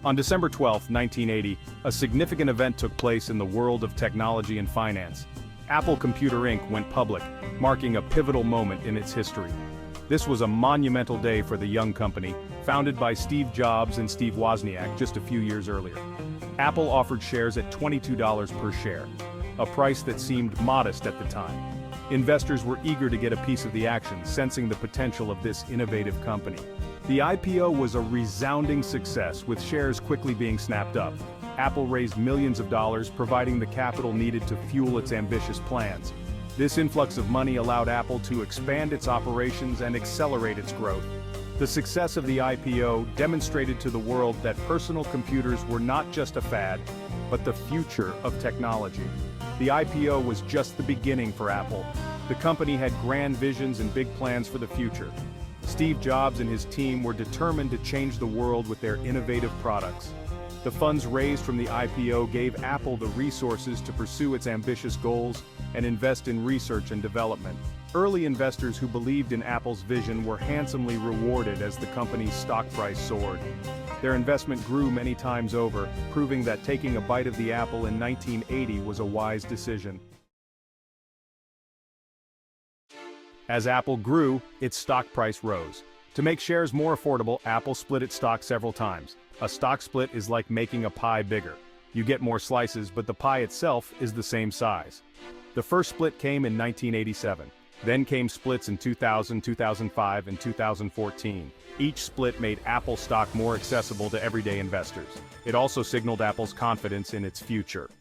On December 12, 1980, a significant event took place in the world of technology and finance. Apple Computer Inc. went public, marking a pivotal moment in its history. This was a monumental day for the young company, founded by Steve Jobs and Steve Wozniak just a few years earlier. Apple offered shares at $22 per share, a price that seemed modest at the time. Investors were eager to get a piece of the action, sensing the potential of this innovative company. The IPO was a resounding success, with shares quickly being snapped up. Apple raised millions of dollars, providing the capital needed to fuel its ambitious plans. This influx of money allowed Apple to expand its operations and accelerate its growth. The success of the IPO demonstrated to the world that personal computers were not just a fad, but the future of technology. The IPO was just the beginning for Apple. The company had grand visions and big plans for the future. Steve Jobs and his team were determined to change the world with their innovative products. The funds raised from the IPO gave Apple the resources to pursue its ambitious goals and invest in research and development. Early investors who believed in Apple's vision were handsomely rewarded as the company's stock price soared. Their investment grew many times over, proving that taking a bite of the apple in 1980 was a wise decision. As Apple grew, its stock price rose. To make shares more affordable, Apple split its stock several times. A stock split is like making a pie bigger. You get more slices, but the pie itself is the same size. The first split came in 1987. Then came splits in 2000, 2005, and 2014. Each split made Apple stock more accessible to everyday investors. It also signaled Apple's confidence in its future.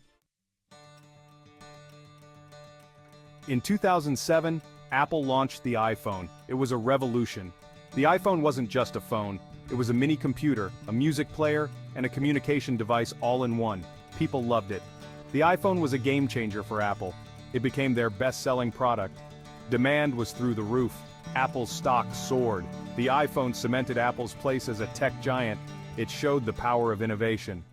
In 2007, Apple launched the iPhone. It was a revolution. The iPhone wasn't just a phone, it was a mini computer, a music player, and a communication device all in one. People loved it. The iPhone was a game changer for Apple. It became their best-selling product. Demand was through the roof. Apple's stock soared. The iPhone cemented Apple's place as a tech giant. It showed the power of innovation.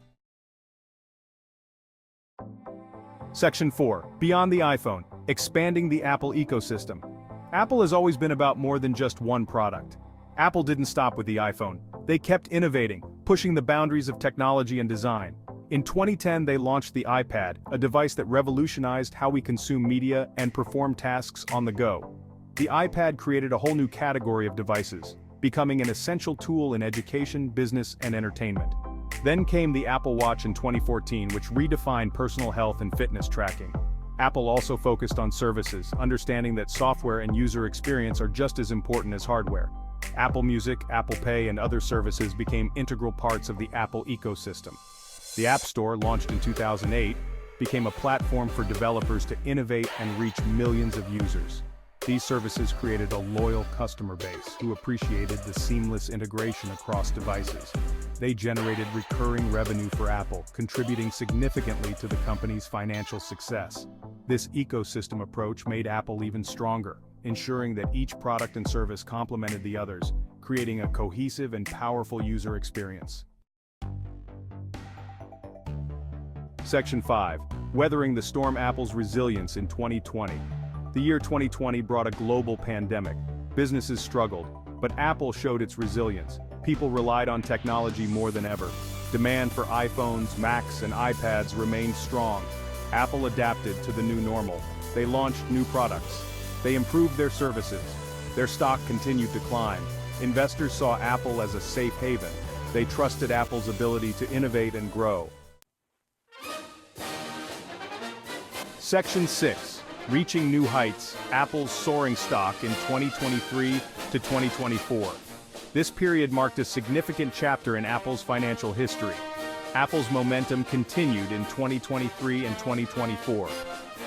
Section 4. Beyond the iPhone. Expanding the Apple ecosystem. Apple has always been about more than just one product. Apple didn't stop with the iPhone. They kept innovating, pushing the boundaries of technology and design. In 2010, they launched the iPad, a device that revolutionized how we consume media and perform tasks on the go. The iPad created a whole new category of devices, becoming an essential tool in education, business, and entertainment. Then came the Apple Watch in 2014, which redefined personal health and fitness tracking. Apple also focused on services, understanding that software and user experience are just as important as hardware. Apple Music, Apple Pay, and other services became integral parts of the Apple ecosystem. The App Store, launched in 2008, became a platform for developers to innovate and reach millions of users. These services created a loyal customer base who appreciated the seamless integration across devices. They generated recurring revenue for Apple, contributing significantly to the company's financial success. This ecosystem approach made Apple even stronger, ensuring that each product and service complemented the others, creating a cohesive and powerful user experience. Section 5. Weathering the storm. Apple's resilience in 2020. The year 2020 brought a global pandemic. Businesses struggled, but Apple showed its resilience. People relied on technology more than ever. Demand for iPhones, Macs, and iPads remained strong. Apple adapted to the new normal. They launched new products. They improved their services. Their stock continued to climb. Investors saw Apple as a safe haven. They trusted Apple's ability to innovate and grow. Section 6. Reaching new heights. Apple's soaring stock in 2023 to 2024. This period marked a significant chapter in Apple's financial history. Apple's momentum continued in 2023 and 2024,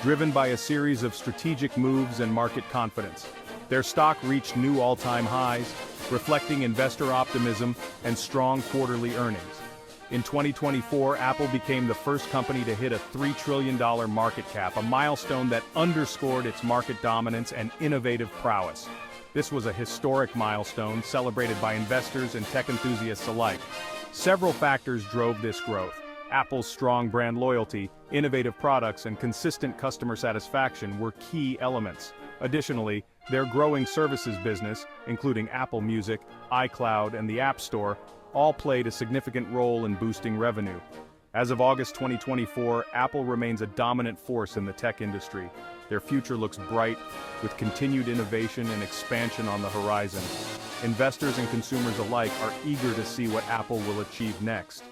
driven by a series of strategic moves and market confidence. Their stock reached new all-time highs, reflecting investor optimism and strong quarterly earnings. In 2024, Apple became the first company to hit a $3 trillion market cap, a milestone that underscored its market dominance and innovative prowess. This was a historic milestone celebrated by investors and tech enthusiasts alike. Several factors drove this growth. Apple's strong brand loyalty, innovative products, and consistent customer satisfaction were key elements. Additionally, their growing services business, including Apple Music, iCloud, and the App Store, all played a significant role in boosting revenue. As of August 2024, Apple remains a dominant force in the tech industry. Their future looks bright, with continued innovation and expansion on the horizon. Investors and consumers alike are eager to see what Apple will achieve next.